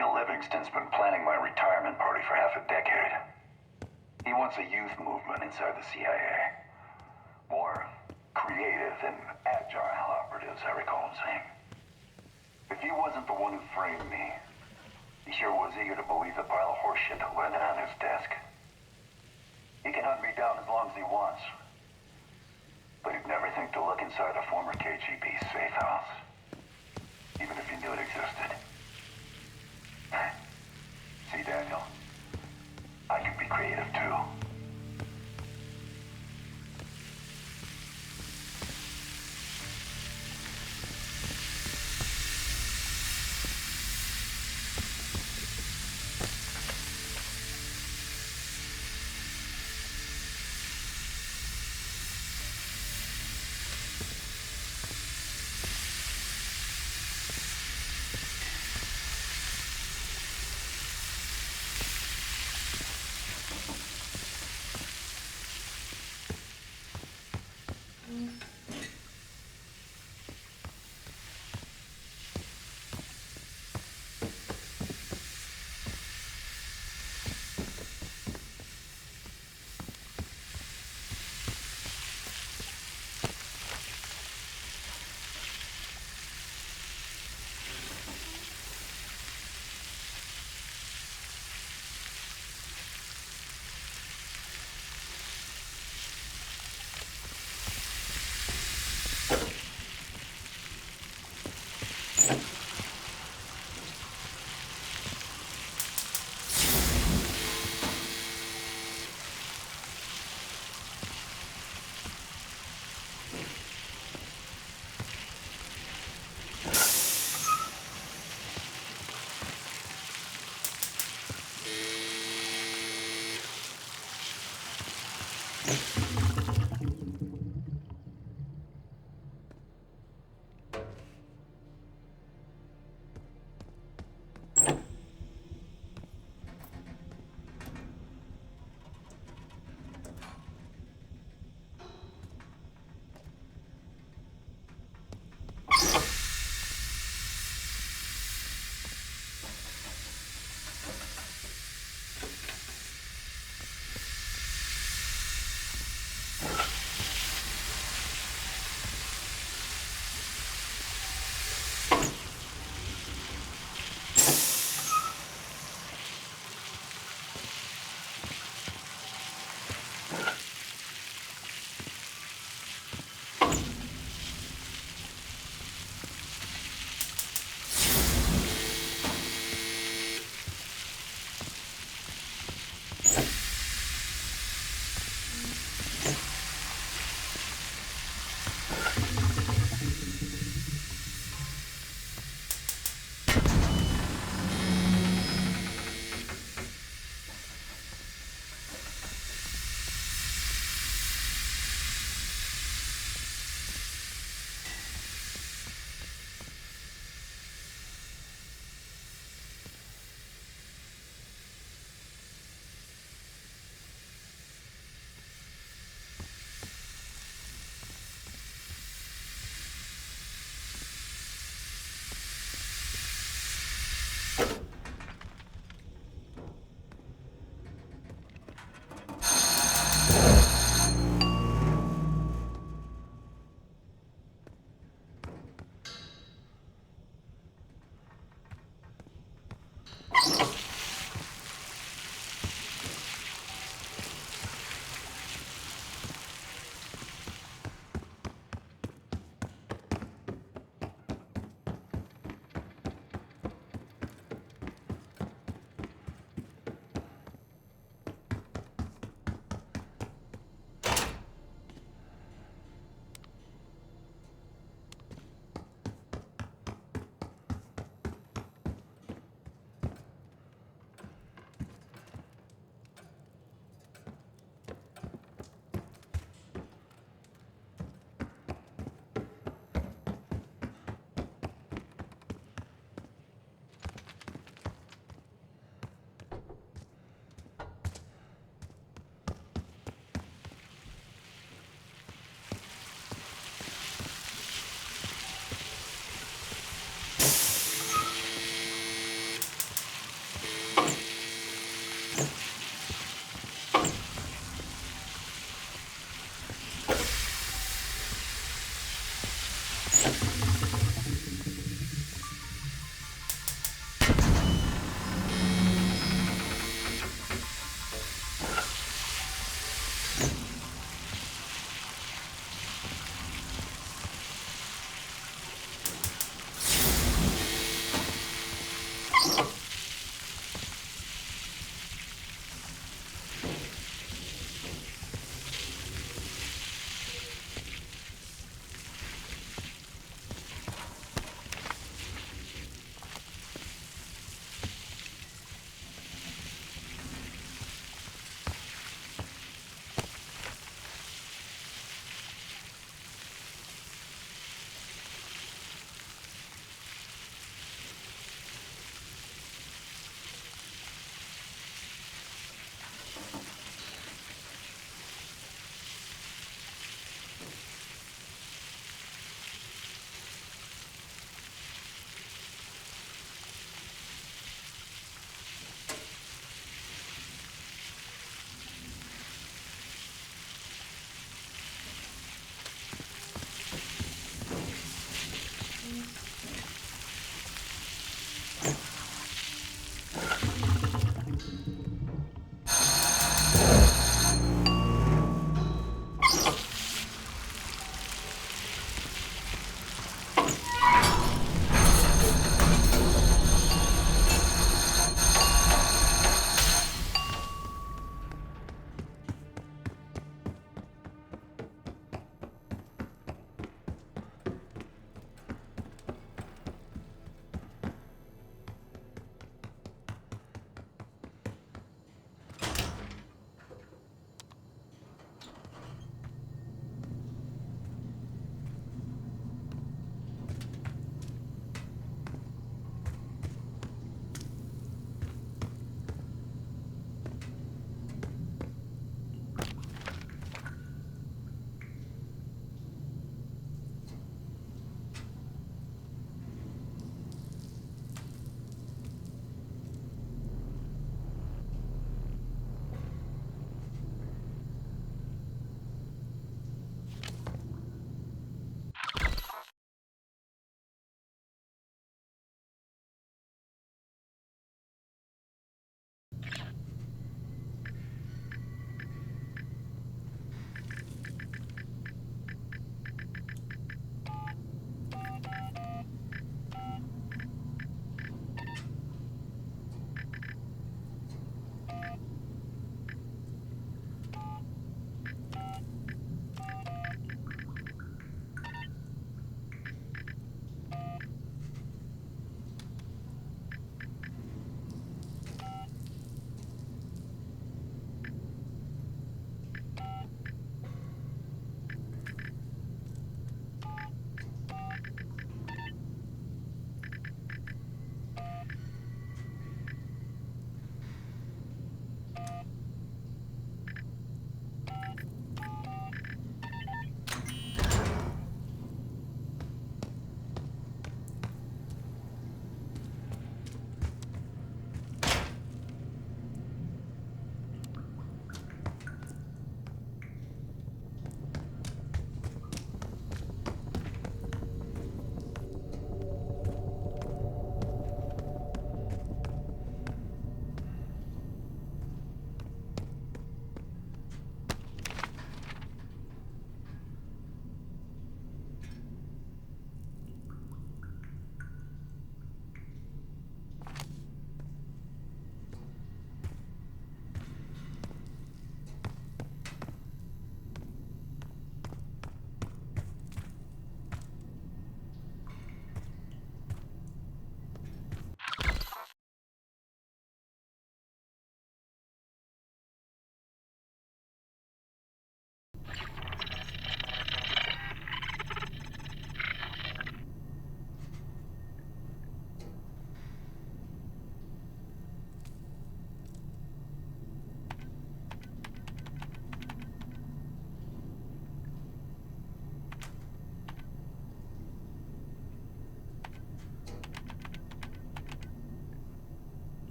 Daniel Livingston's been planning my retirement party for half a decade. He wants a youth movement inside the CIA. More creative and agile operatives, I recall him saying. If he wasn't the one who framed me, he sure was eager to believe the pile of horseshit that landed on his desk. He can hunt me down as long as he wants. But he'd never think to look inside a former KGB safe house. Even if he knew it existed. See, Daniel, I can be creative too.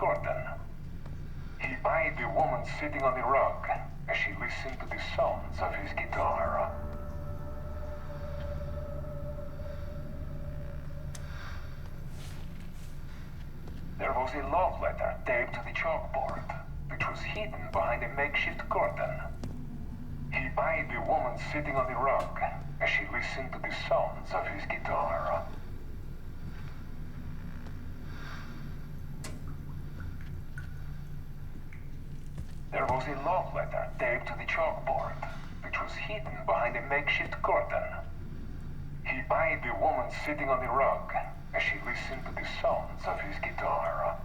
curtain. He eyed the woman sitting on the rug as she listened to the sounds of his guitar. There was a love letter taped to the chalkboard, which was hidden behind a makeshift curtain. He eyed the woman sitting on the rug as she listened to the sounds of his guitar. There was a love letter taped to the chalkboard, which was hidden behind a makeshift curtain. He eyed the woman sitting on the rug as she listened to the sounds of his guitar.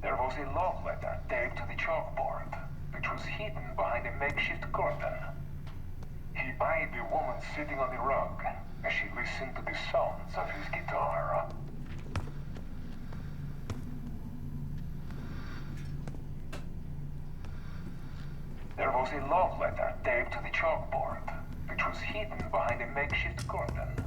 There was a love letter taped to the chalkboard, which was hidden behind a makeshift curtain. He eyed the woman sitting on the rug as she listened to the sounds of his guitar. There was a love letter taped to the chalkboard, which was hidden behind a makeshift curtain.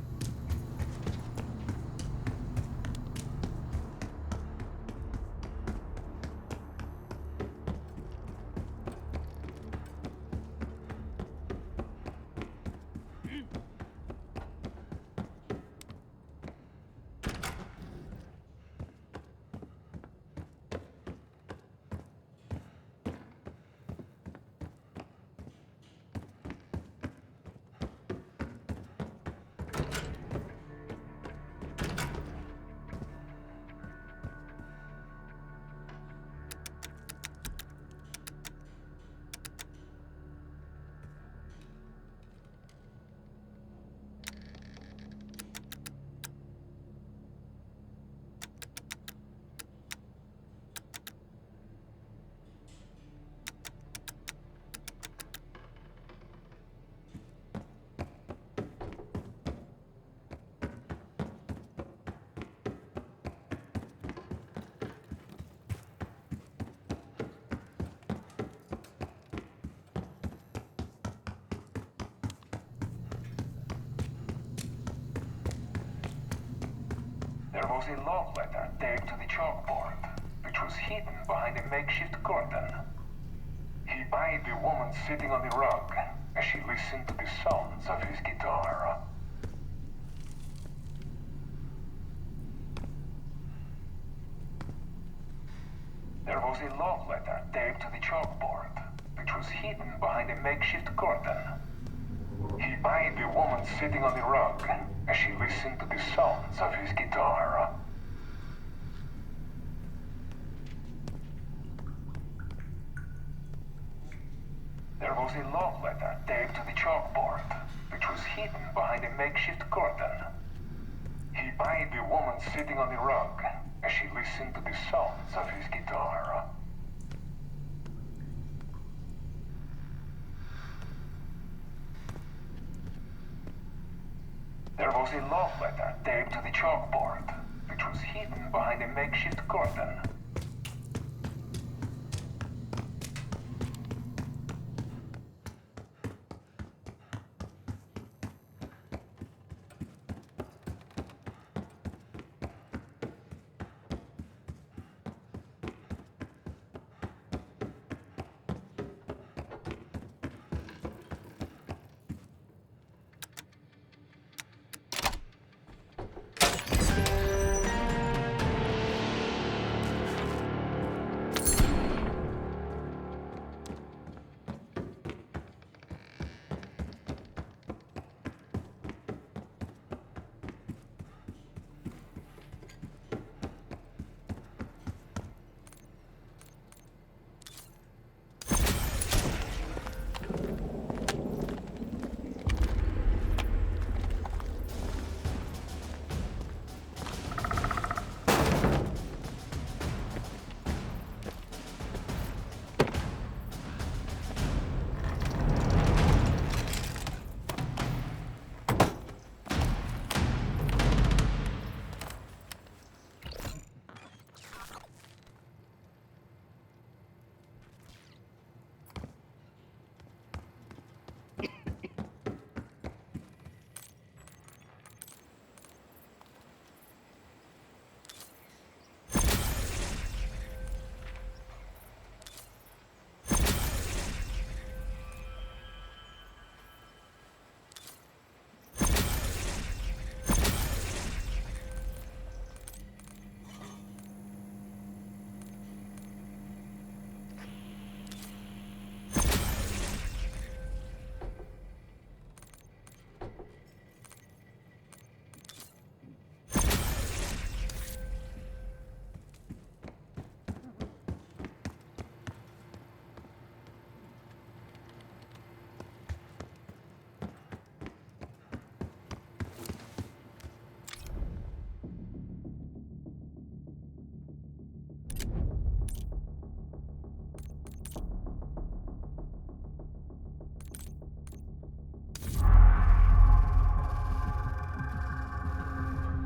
There was a love letter taped to the chalkboard, which was hidden behind a makeshift curtain. He eyed the woman sitting on the rug as she listened to the sounds of his guitar. There was a love letter taped to the chalkboard, which was hidden behind a makeshift curtain. He eyed the woman sitting on the rug as she listened to the sounds of his guitar. There was a love letter taped to the chalkboard, which was hidden behind a makeshift curtain. He eyed the woman sitting on the rug as she listened to the sounds of his guitar. There was a love letter taped to the chalkboard, which was hidden behind a makeshift curtain.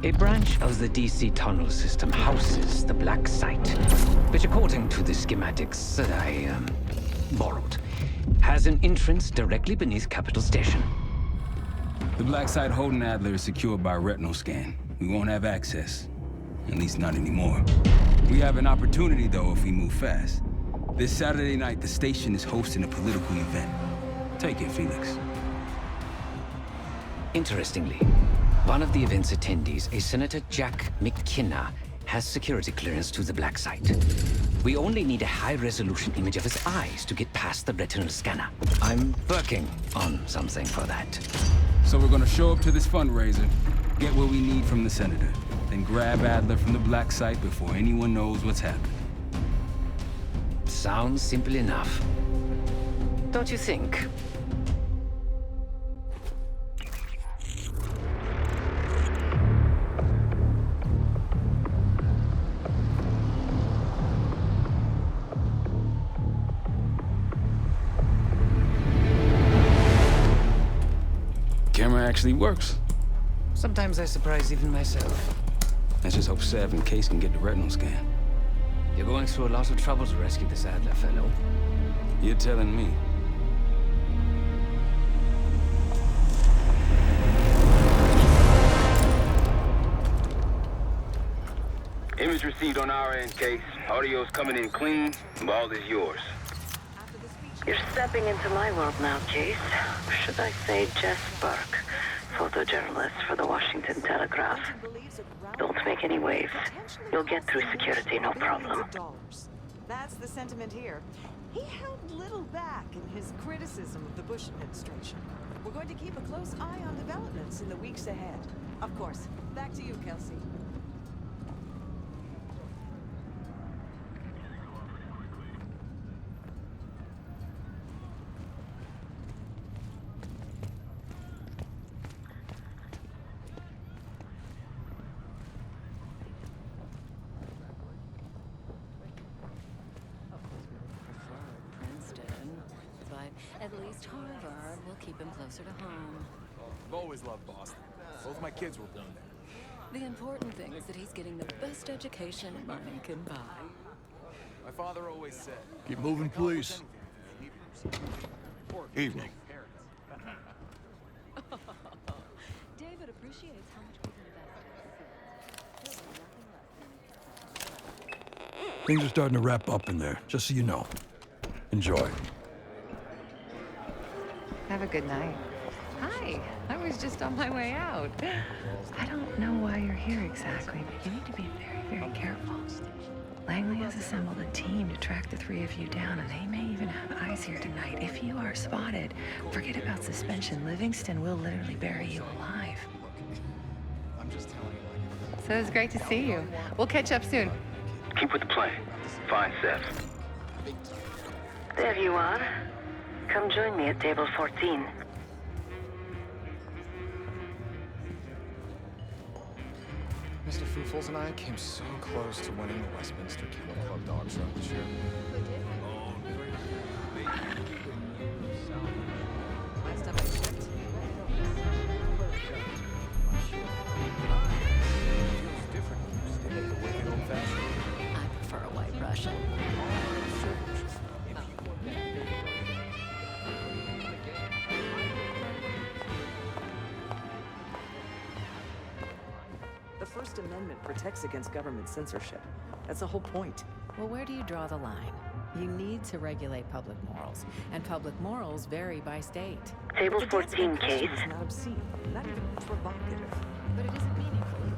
A branch of the DC tunnel system houses the black site, which according to the schematics that I borrowed, has an entrance directly beneath Capitol Station. The black site holding Adler is secured by retinal scan. We won't have access. At least not anymore. We have an opportunity, though, if we move fast. This Saturday night, the station is hosting a political event. Take it, Felix. Interestingly, one of the event's attendees, a Senator Jack McKenna, has security clearance to the black site. We only need a high-resolution image of his eyes to get past the retinal scanner. I'm working on something for that. So we're gonna show up to this fundraiser, get what we need from the senator, then grab Adler from the black site before anyone knows what's happened. Sounds simple enough. Don't you think? Camera actually works. Sometimes I surprise even myself. Let's just hope Sev and Case can get the retinal scan. You're going through a lot of trouble to rescue this Adler fellow. You're telling me. Image received on our end, Case. Audio's coming in clean. Ball is yours. You're stepping into my world now, Case. Should I say Jess Burke, photojournalist for the Washington Telegraph. Don't make any waves. You'll get through security, no problem. That's the sentiment here. He held little back in his criticism of the Bush administration. We're going to keep a close eye on developments in the weeks ahead. Of course. Back to you, Kelsey. At least Harvard will keep him closer to home. I've always loved Boston. Both my kids were born there. The important thing is that he's getting the best education money can buy. My father always said... Keep moving, please. Evening. David appreciates how much we've invested. Things are starting to wrap up in there, just so you know. Enjoy. Have a good night. Hi, I was just on my way out. I don't know why you're here exactly, but you need to be very, very careful. Langley has assembled a team to track the three of you down, and they may even have eyes here tonight. If you are spotted, forget about suspension. Livingston will literally bury you alive. So it was great to see you. We'll catch up soon. Keep with the plan. Find Sev. There you are. Come join me at table 14. Mr. Foofles and I came so close to winning the Westminster Kennel Club dog show this year. Last time I checked. Feels different. Still like the wicked old-fashioned. I prefer a white Russian. The First Amendment protects against government censorship. That's the whole point. Well, where do you draw the line? You need to regulate public morals, and public morals vary by state. Table The dance 14, in question Case. is not obscene, not even provocative. But it isn't meaningful either.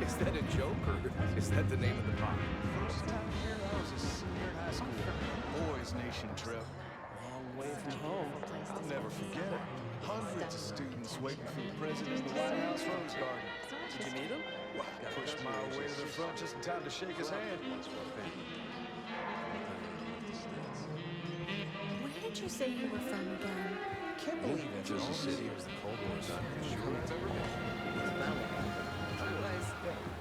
Is that a joke, or is that the name of the pop? First time here, I was a senior in high school. Boys Nation trip. Long way from home. I'll never forget it. Hundreds of students waiting for the president of the White House Rose Garden. Did you meet him? Pushed my way to the front just in time to shake his hand. Where did you say you were from again? Can't believe it. Just a city. The Cold War's not Otherwise,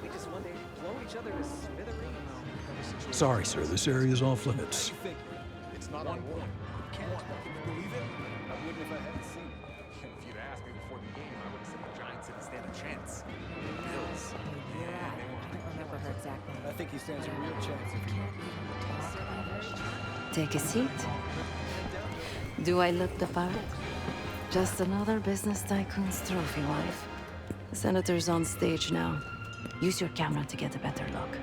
we just one day blow each other to smithereens. Sorry, sir. This area is off limits. It's not on one. Can you believe it? I wouldn't if I hadn't seen it. If you'd asked me before the game, I would have said the Giants didn't stand a chance. Bills. Yeah, I don't remember her exactly. I think he stands a real chance if you Take a seat. Do I look the part? Just another business tycoon's trophy wife. The senator's on stage now. Use your camera to get a better look.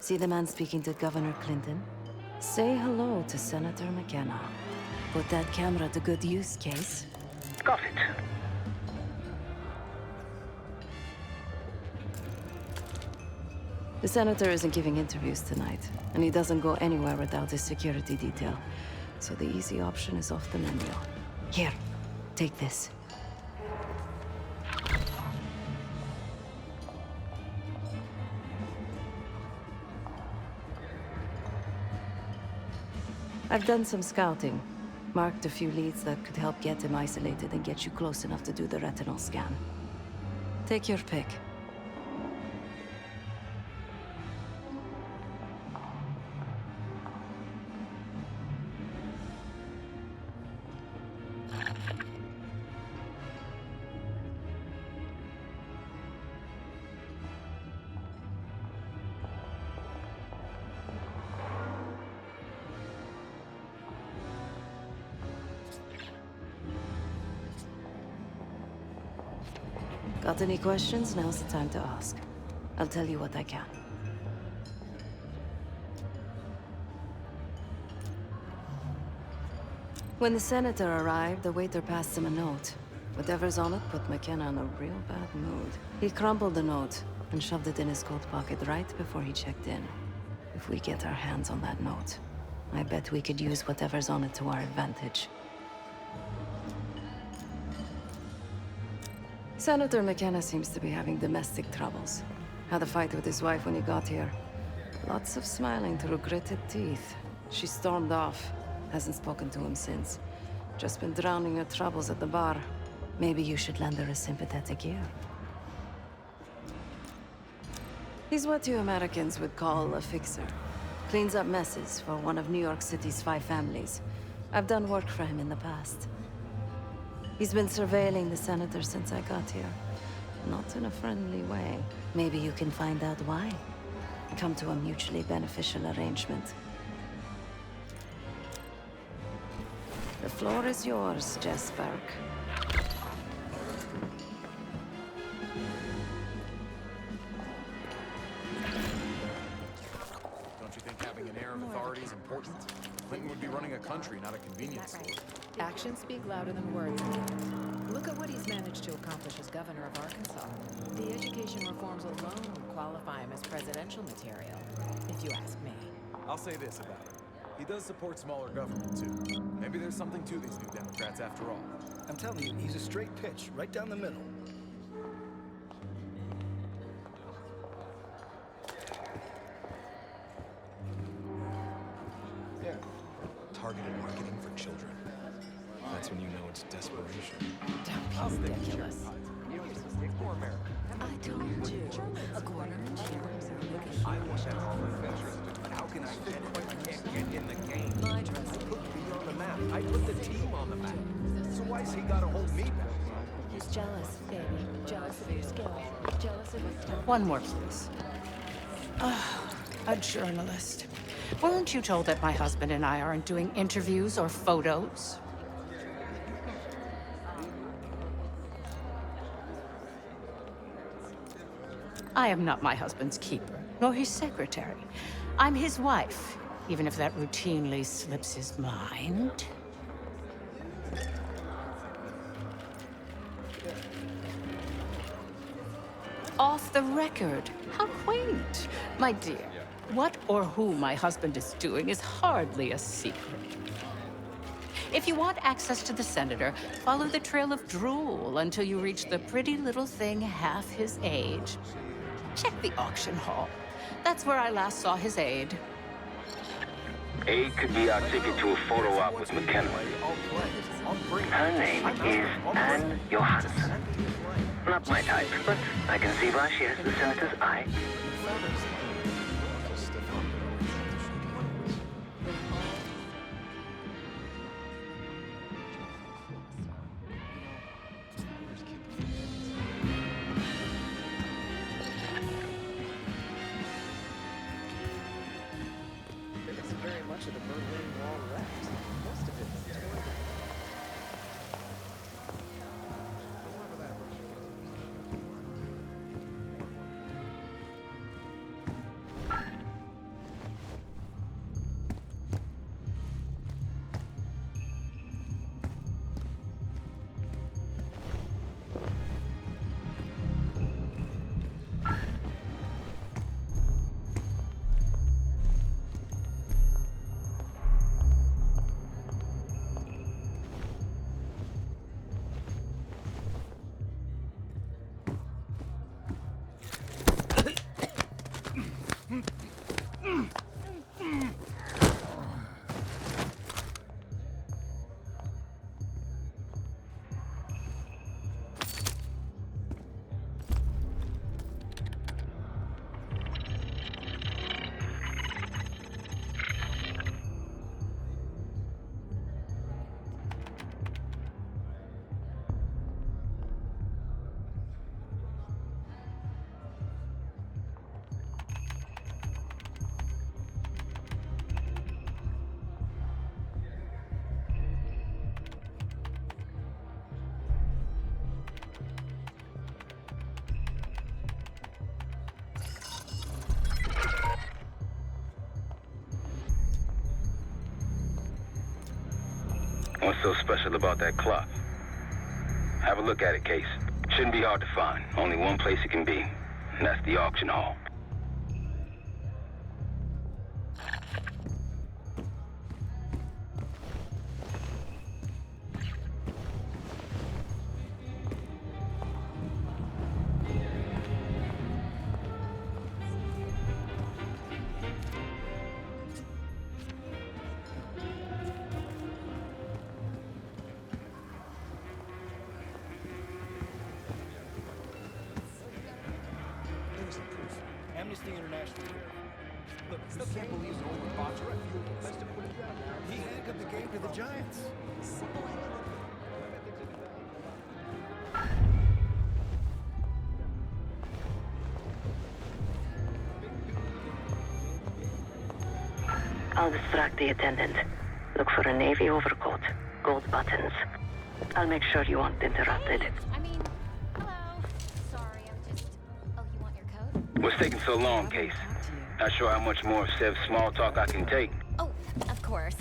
See the man speaking to Governor Clinton? Say hello to Senator McKenna. Put that camera to good use, Case. Got it. The senator isn't giving interviews tonight, and he doesn't go anywhere without his security detail. So the easy option is off the menu. Here, take this. I've done some scouting. Marked a few leads that could help get him isolated and get you close enough to do the retinal scan. Take your pick. Got any questions? Now's the time to ask. I'll tell you what I can. When the senator arrived, the waiter passed him a note. Whatever's on it put McKenna in a real bad mood. He crumpled the note and shoved it in his coat pocket right before he checked in. If we get our hands on that note, I bet we could use whatever's on it to our advantage. Senator McKenna seems to be having domestic troubles. Had a fight with his wife when he got here. Lots of smiling through gritted teeth. She stormed off. Hasn't spoken to him since. Just been drowning her troubles at the bar. Maybe you should lend her a sympathetic ear. He's what you Americans would call a fixer. Cleans up messes for one of New York City's 5 families. I've done work for him in the past. He's been surveilling the senator since I got here. Not in a friendly way. Maybe you can find out why. Come to a mutually beneficial arrangement. The floor is yours, Jess Burke. Don't you think having an air of authority is important? Clinton would be running a country, not a convenience store. Actions speak louder than words. Look at what he's managed to accomplish as governor of Arkansas. The education reforms alone would qualify him as presidential material, if you ask me. I'll say this about him. He does support smaller government, too. Maybe there's something to these new Democrats after all. I'm telling you, he's a straight pitch, right down the middle. Yeah. Targeted marketing for children. That's when you know it's desperation. Don't be ridiculous. More America. I told you. A corner and cherries are looking. I want that all professors, but how can I fit it when I can't get in the game? My dress. Put me on the map. I put the team on the map. So why's he gotta hold me back? He's jealous, baby. Jealous of your skills. Jealous of his talent. One more, please. A journalist. Weren't you told that my husband and I aren't doing interviews or photos? I am not my husband's keeper, nor his secretary. I'm his wife, even if that routinely slips his mind. Off the record. How quaint. My dear, what or who my husband is doing is hardly a secret. If you want access to the senator, follow the trail of drool until you reach the pretty little thing half his age. Check the auction hall. That's where I last saw his aide. Aid could be our ticket to a photo op with McKenna. Her name is Anne Johansson. Not my type, but I can see why she has the senator's eye. Very much of the Berlin Wall left. Most of it's torn down. What's so special about that clock? Have a look at it, Case. Shouldn't be hard to find. Only one place it can be, and that's the auction hall. Amnesty International. Look, still can't believe the old boxer. He handcuffed the game to the Giants. I'll distract the attendant. Look for a navy overcoat, gold buttons. I'll make sure you aren't interrupted. I mean, hello. Sorry, I'm just... Oh, you want your coat? What's taking so long, Case? Not sure how much more of Sev's small talk I can take. Oh, of course.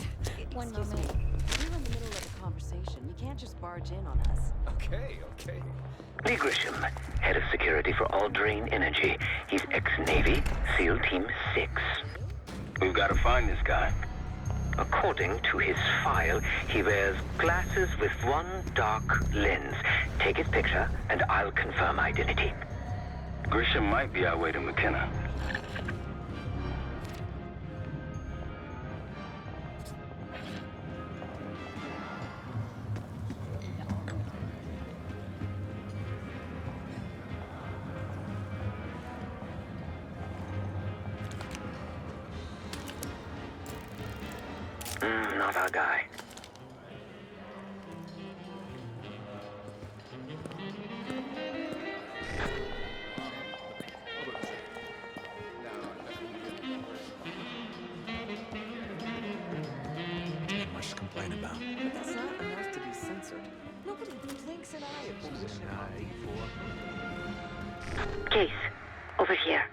One moment. We're in the middle of a conversation. You can't just barge in on us. Okay. Lee Grisham, head of security for Aldrine Energy. He's ex-Navy, SEAL Team 6. We've got to find this guy. According to his file, he wears glasses with one dark lens. Take his picture, and I'll confirm identity. Grisham might be our way to McKenna. Not our guy. Much to complain about. But that's not enough to be censored. Nobody blinks an eye at position Case, over here.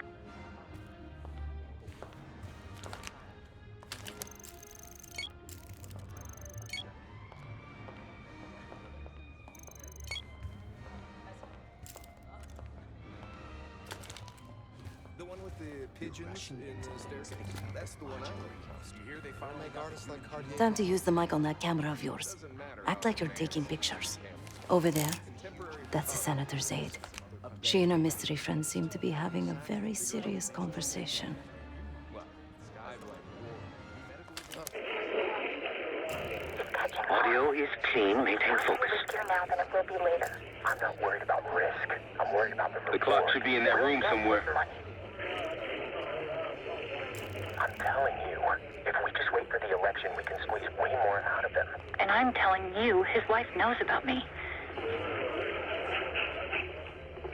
The one with the pigeons in the staircase. That's the one I like. You hear they finally make artists like Cartier? Time to use the mic on that camera of yours. Act like you're taking pictures. Over there, that's the senator's aide. She and her mystery friend seem to be having a very serious conversation. Audio is clean. Maintain focus. I'm not worried about risk. I'm worried about The clock should be in that room somewhere. I'm telling you, if we just wait for the election, we can squeeze way more out of them. And I'm telling you, his wife knows about me.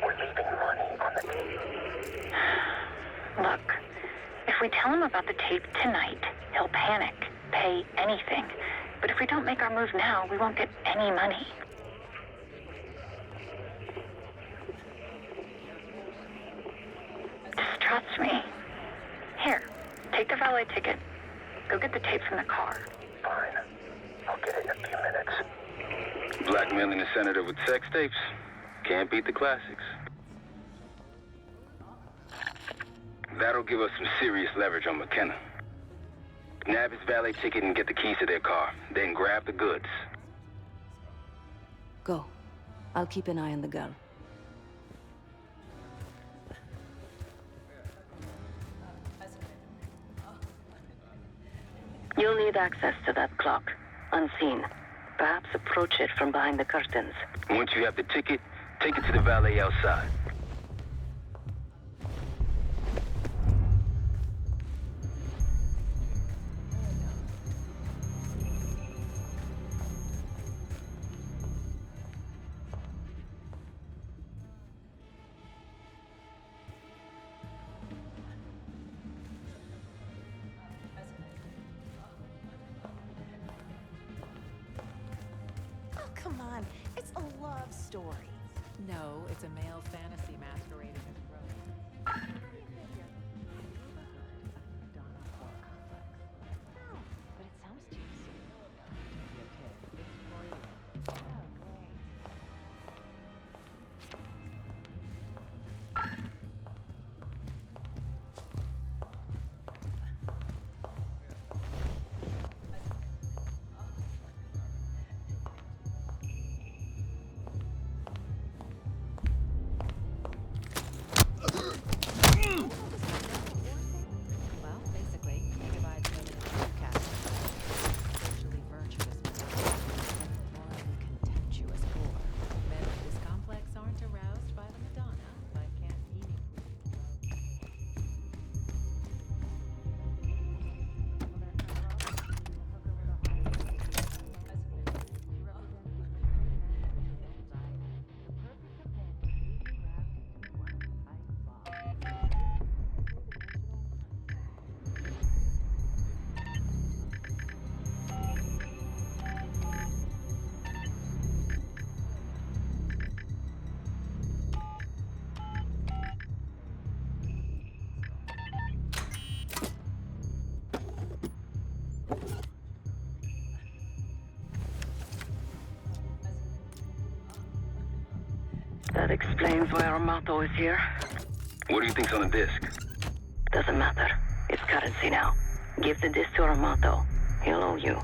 We're leaving money on the tape. Look, if we tell him about the tape tonight, he'll panic, pay anything. But if we don't make our move now, we won't get any money. Just trust me. Here, take the valet ticket. Go get the tape from the car. Fine. I'll get it in a few minutes. Blackmailing the senator with sex tapes? Can't beat the classics. That'll give us some serious leverage on McKenna. Nab his valet ticket and get the keys to their car. Then grab the goods. Go. I'll keep an eye on the girl. You'll need access to that clock, unseen. Perhaps approach it from behind the curtains. Once you have the ticket, take it to the valet outside. Come on, it's a love story. No, it's a male fantasy masquerading as romance. But it sounds juicy. Well, basically, he divides women into two categories. Socially virtuous women and morally contemptuous poor. Men with this complex aren't aroused by the Madonna, but can't meaningfully. That explains why our motto is here. What do you think's on the disc? Doesn't matter. It's currency now. Give the disc to our motto. He'll owe you.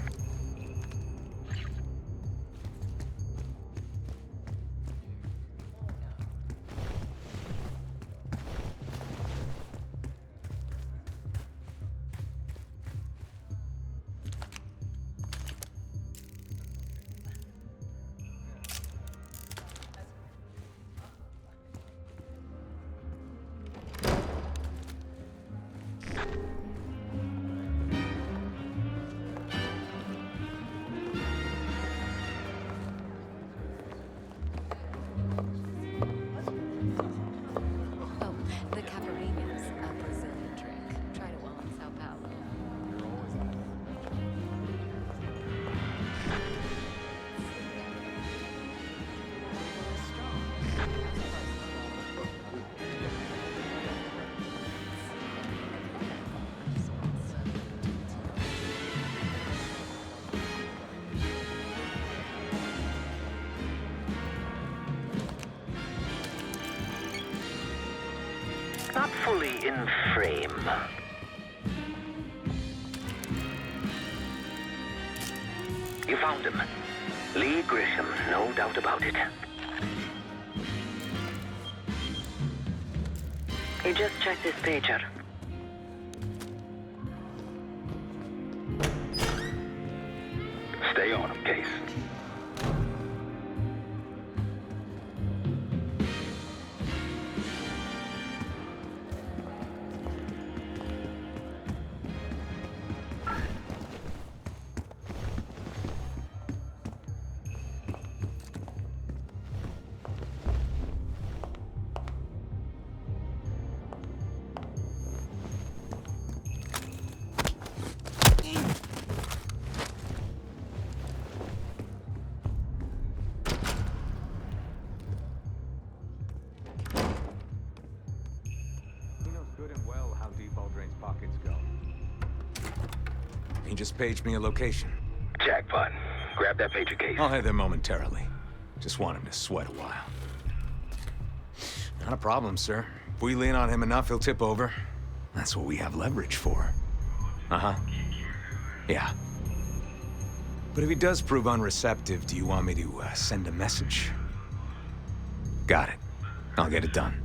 fully in frame. You found him. Lee Grisham, no doubt about it. He just checked his pager. Stay on him, Case. He just paged me a location. Jackpot. Grab that pager, Case. I'll head there momentarily. Just want him to sweat a while. Not a problem, sir. If we lean on him enough, he'll tip over. That's what we have leverage for. Uh-huh. Yeah. But if he does prove unreceptive, do you want me to send a message? Got it. I'll get it done.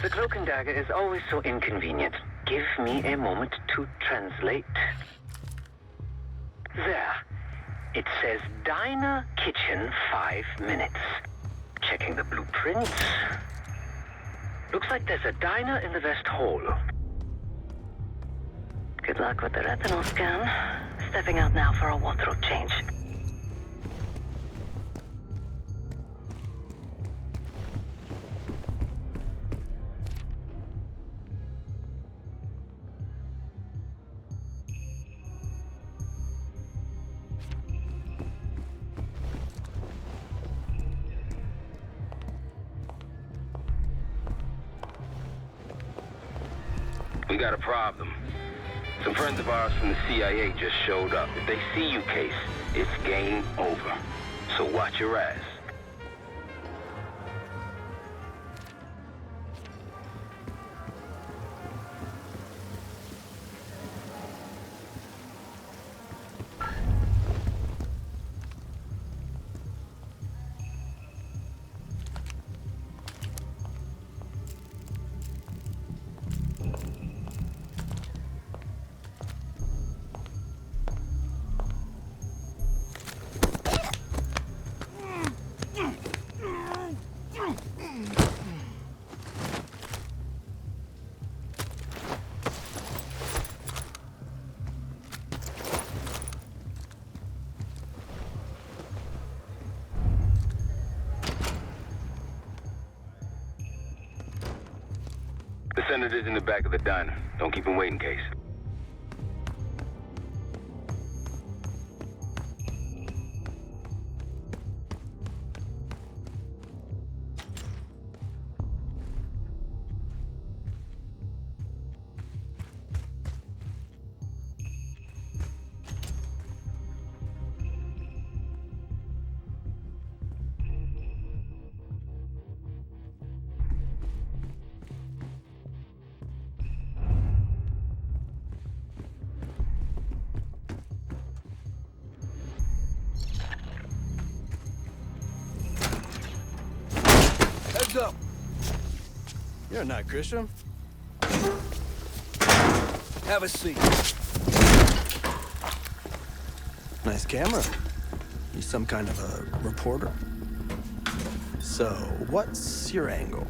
The cloak and dagger is always so inconvenient. Give me a moment to translate. There. It says Diner Kitchen 5 minutes. Checking the blueprints. Looks like there's a diner in the West Hall. Good luck with the retinal scan. Stepping out now for a wardrobe change. We got a problem. Some friends of ours from the CIA just showed up. If they see you, Case, it's game over. So watch your ass. The senator's in the back of the diner. Don't keep him waiting, Case. Heads up! You're not Grisham. Have a seat. Nice camera. You some kind of a reporter? So, what's your angle?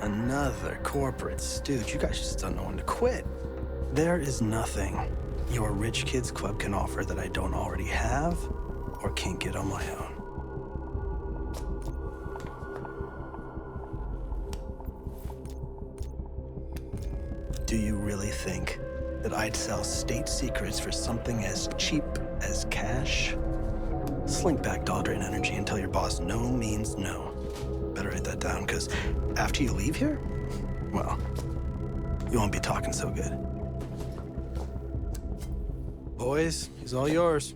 Another corporate stooge. You guys just don't know when to quit. There is nothing your rich kids club can offer that I don't already have or can't get on my own. Do you really think that I'd sell state secrets for something as cheap as cash? Slink back to Aldrin Energy and tell your boss no means no. Better write that down, because after you leave here, well, you won't be talking so good. Boys, he's all yours.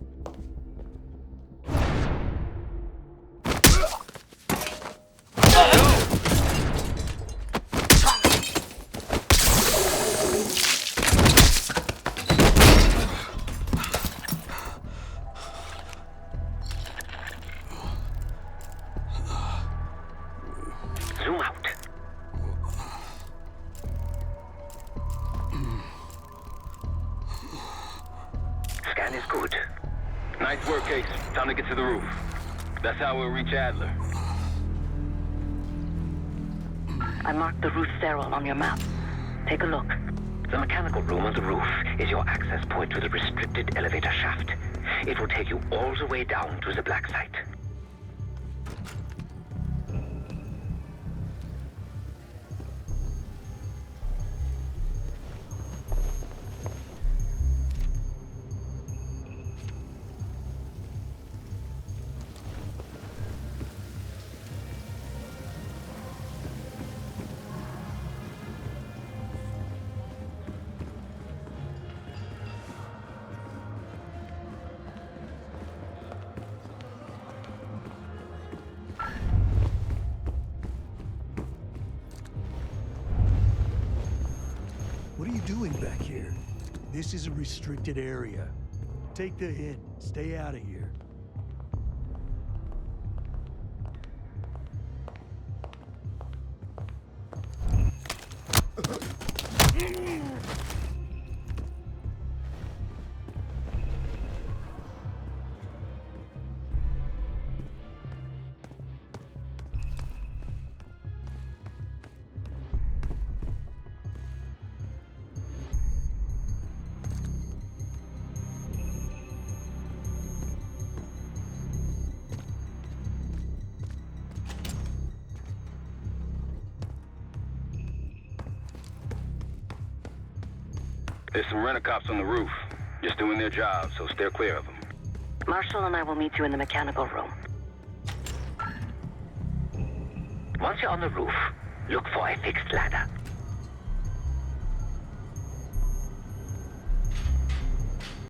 Zoom out. Scan is good. Nice work, Case. Time to get to the roof. That's how we'll reach Adler. I marked the roof stairwell on your map. Take a look. The mechanical room on the roof is your access point to the restricted elevator shaft. It will take you all the way down to the black site. What are you doing back here? This is a restricted area. Take the hint. Stay out of here. There's some rent-a-cops on the roof. Just doing their job, so steer clear of them. Marshall and I will meet you in the mechanical room. Once you're on the roof, look for a fixed ladder.